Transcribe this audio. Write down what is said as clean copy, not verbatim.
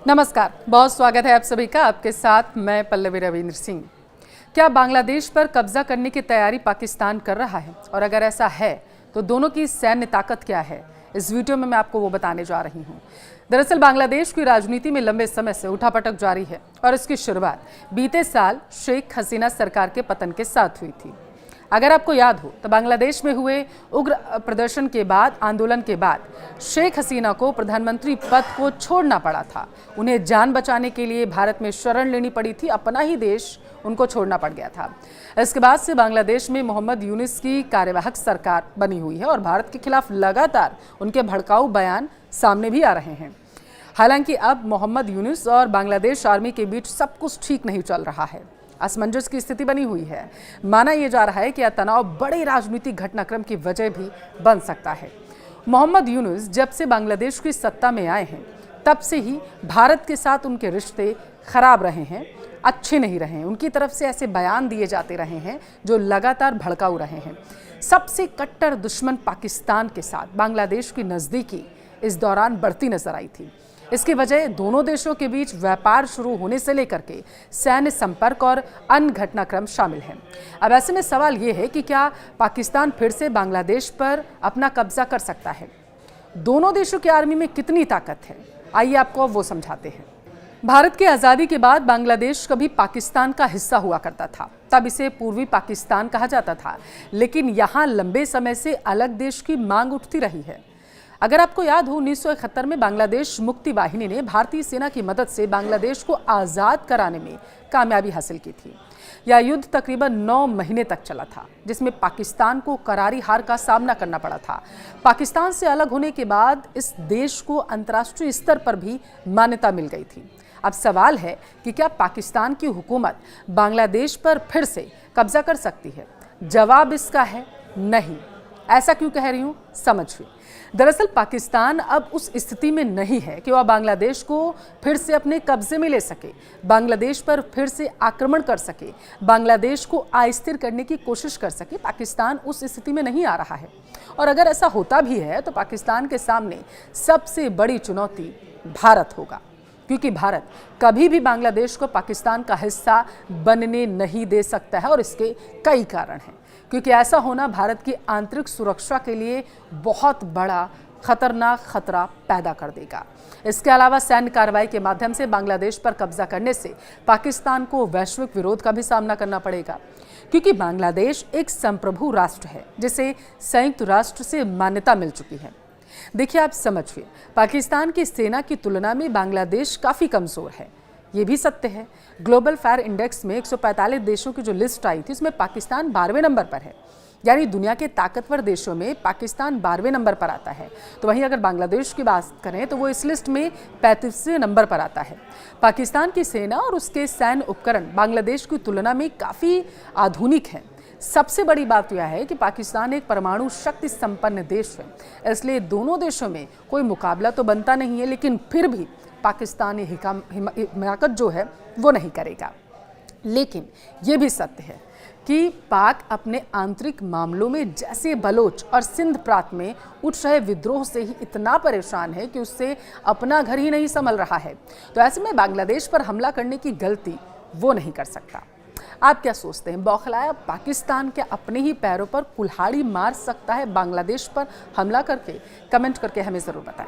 नमस्कार, बहुत स्वागत है आप सभी का। आपके साथ मैं पल्लवी रविंद्र सिंह। क्या बांग्लादेश पर कब्जा करने की तैयारी पाकिस्तान कर रहा है, और अगर ऐसा है तो दोनों की सैन्य ताकत क्या है? इस वीडियो में मैं आपको वो बताने जा रही हूँ। दरअसल बांग्लादेश की राजनीति में लंबे समय से उठापटक जारी है और इसकी शुरुआत बीते साल शेख हसीना सरकार के पतन के साथ हुई थी। अगर आपको याद हो तो बांग्लादेश में हुए उग्र प्रदर्शन के बाद, आंदोलन के बाद शेख हसीना को प्रधानमंत्री पद को छोड़ना पड़ा था। उन्हें जान बचाने के लिए भारत में शरण लेनी पड़ी थी, अपना ही देश उनको छोड़ना पड़ गया था। इसके बाद से बांग्लादेश में मोहम्मद यूनुस की कार्यवाहक सरकार बनी हुई है और भारत के खिलाफ लगातार उनके भड़काऊ बयान सामने भी आ रहे हैं। हालांकि अब मोहम्मद यूनुस और बांग्लादेश आर्मी के बीच सब कुछ ठीक नहीं चल रहा है, असमंजस की स्थिति बनी हुई है। माना यह जा रहा है कि यह तनाव बड़े राजनीतिक घटनाक्रम की वजह भी बन सकता है। मोहम्मद यूनुस जब से बांग्लादेश की सत्ता में आए हैं तब से ही भारत के साथ उनके रिश्ते खराब रहे हैं, अच्छे नहीं रहे हैं। उनकी तरफ से ऐसे बयान दिए जाते रहे हैं जो लगातार भड़काऊ रहे हैं। सबसे कट्टर दुश्मन पाकिस्तान के साथ बांग्लादेश की नज़दीकी इस दौरान बढ़ती नजर आई थी। इसकी वजह दोनों देशों के बीच व्यापार शुरू होने से लेकर के सैन्य संपर्क और अन्य घटनाक्रम शामिल हैं। अब ऐसे में सवाल ये है कि क्या पाकिस्तान फिर से बांग्लादेश पर अपना कब्जा कर सकता है? दोनों देशों की आर्मी में कितनी ताकत है, आइए आपको वो समझाते हैं। भारत की आज़ादी के बाद बांग्लादेश कभी पाकिस्तान का हिस्सा हुआ करता था, तब इसे पूर्वी पाकिस्तान कहा जाता था। लेकिन यहाँ लंबे समय से अलग देश की मांग उठती रही है। अगर आपको याद हो, 1971 में बांग्लादेश मुक्ति वाहिनी ने भारतीय सेना की मदद से बांग्लादेश को आज़ाद कराने में कामयाबी हासिल की थी। यह युद्ध तकरीबन 9 महीने तक चला था, जिसमें पाकिस्तान को करारी हार का सामना करना पड़ा था। पाकिस्तान से अलग होने के बाद इस देश को अंतर्राष्ट्रीय स्तर पर भी मान्यता मिल गई थी। अब सवाल है कि क्या पाकिस्तान की हुकूमत बांग्लादेश पर फिर से कब्जा कर सकती है? जवाब इसका है नहीं। ऐसा क्यों कह रही हूं, समझिए। दरअसल पाकिस्तान अब उस स्थिति में नहीं है कि वह बांग्लादेश को फिर से अपने कब्जे में ले सके, बांग्लादेश पर फिर से आक्रमण कर सके, बांग्लादेश को अस्थिर करने की कोशिश कर सके। पाकिस्तान उस स्थिति में नहीं आ रहा है। और अगर ऐसा होता भी है तो पाकिस्तान के सामने सबसे बड़ी चुनौती भारत होगा, क्योंकि भारत कभी भी बांग्लादेश को पाकिस्तान का हिस्सा बनने नहीं दे सकता है। और इसके कई कारण हैं, क्योंकि ऐसा होना भारत की आंतरिक सुरक्षा के लिए बहुत बड़ा खतरनाक खतरा पैदा कर देगा। इसके अलावा सैन्य कार्रवाई के माध्यम से बांग्लादेश पर कब्जा करने से पाकिस्तान को वैश्विक विरोध का भी सामना करना पड़ेगा, क्योंकि बांग्लादेश एक संप्रभु राष्ट्र है जिसे संयुक्त राष्ट्र से मान्यता मिल चुकी है। देखिए, आप समझिए, पाकिस्तान की सेना की तुलना में बांग्लादेश काफ़ी कमज़ोर है, ये भी सत्य है। ग्लोबल फायर इंडेक्स में 145 देशों की जो लिस्ट आई थी, उसमें पाकिस्तान 12वें नंबर पर है। यानी दुनिया के ताकतवर देशों में पाकिस्तान 12वें नंबर पर आता है। तो वहीं अगर बांग्लादेश की बात करें तो वो इस लिस्ट में 35वें नंबर पर आता है। पाकिस्तान की सेना और उसके सैन्य उपकरण बांग्लादेश की तुलना में काफ़ी आधुनिक हैं। सबसे बड़ी बात यह है कि पाकिस्तान एक परमाणु शक्ति संपन्न देश है, इसलिए दोनों देशों में कोई मुकाबला तो बनता नहीं है, लेकिन फिर भी पाकिस्तानी हिमाकत जो है वो नहीं करेगा। लेकिन ये भी सत्य है कि पाक अपने आंतरिक मामलों में, जैसे बलोच और सिंध प्रांत में उठ रहे विद्रोह से ही इतना परेशान है कि उससे अपना घर ही नहीं संभल रहा है। तो ऐसे में बांग्लादेश पर हमला करने की गलती वो नहीं कर सकता। आप क्या सोचते हैं, बौखलाया पाकिस्तान क्या अपने ही पैरों पर कुल्हाड़ी मार सकता है बांग्लादेश पर हमला करके? कमेंट करके हमें ज़रूर बताएं।